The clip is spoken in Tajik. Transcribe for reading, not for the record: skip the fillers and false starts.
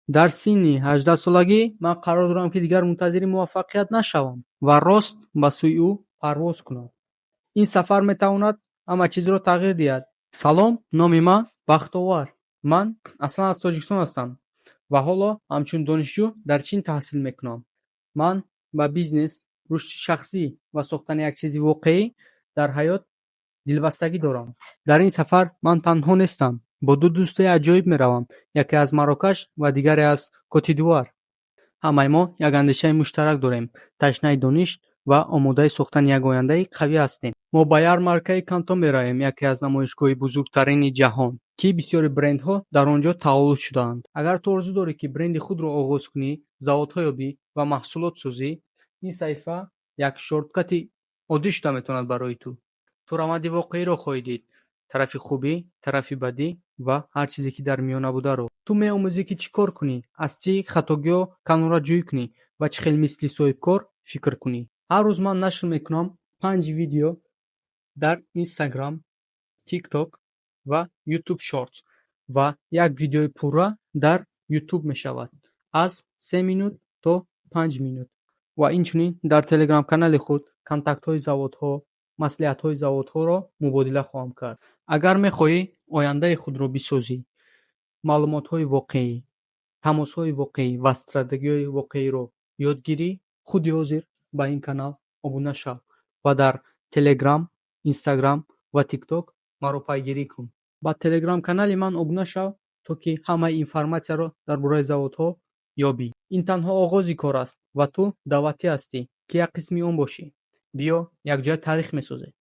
дар синни 18-солагӣ ман қарор дорам, ки дигар мунтазири муваффақият нашавам ва рост ба сӯи ӯ парвоз кунам. Ин сафар метавонад ҳама чизро тағйир диҳад. Салом, номи ман Бахтовар. Ман аслан аз Тоҷикистон ҳастам ва ҳоло ҳамчун донишҷӯ дар Чин таҳсил мекунам. Ман ба бизнес, рушди шахсӣ ва сохтани як чизи воқеӣ дар ҳаёт дилбастагӣ дорам. Дар ин сафар ман танҳо нестам. Бо ду дӯстаи аҷоиб меравам. Яке аз Марокаш ва дигаре аз Котидивуар. Ҳамаи мо як андешаи муштарак дорем. Ташнаи дониш ва омодаи сохтани як ояндаи қавӣ ҳастем. Мо ба ярмаркаи Кантон меравем, яке аз намоишгоҳи бузургтарини ҷаҳон, ки бисёри брендҳо дар он ҷо таваллуд шудаанд. Агар ту орзу дорӣ, ки бренди худро оғоз кунӣ, заводҳо ёбӣ ва маҳсулот созӣ, ин саҳифа як шорткати оддӣ шуда метавонад барои ту. Ту раванди воқеиро хоҳӣ дид. Тарафи хубӣ, тарафи бадӣ ва ҳар чизе, ки дар миёна бударо. Ту меомӯзӣ, ки чӣ кор кунӣ, аз чӣ хатогиҳо канора ҷӯй кунӣ ва чӣ хел мисли соҳибкор фикр кунӣ. Ҳар рӯз ман нашр мекунам 5 видео дар Instagram, TikTok ва YouTube Shorts ва як видеои пурра дар YouTube мешавад. Аз 3 минут то 5 минут. Ва инчунин дар Telegram-канали худ контактҳои заводҳо, маслиҳатҳои заводҳоро мубодила хоҳам кард. Агар мехоҳӣ ояндаи худро бисозӣ, маълумотҳои воқеӣ, тамосҳои воқеӣ ва стратегияҳои воқеиро ёд гирӣ, худи ҳозир ба ин канал обуна шав ва дар Telegram, Instagram ва TikTok маро пайгирӣ кун. Ба Telegram-канали ман обуна шав, то ки ҳамаи информатсияро дар бораи заводҳо ёбӣ. Ин танҳо оғози кор аст ва ту даъватӣ ҳастӣ, ки як қисми он бошӣ. биё якҷоя таърих месозем.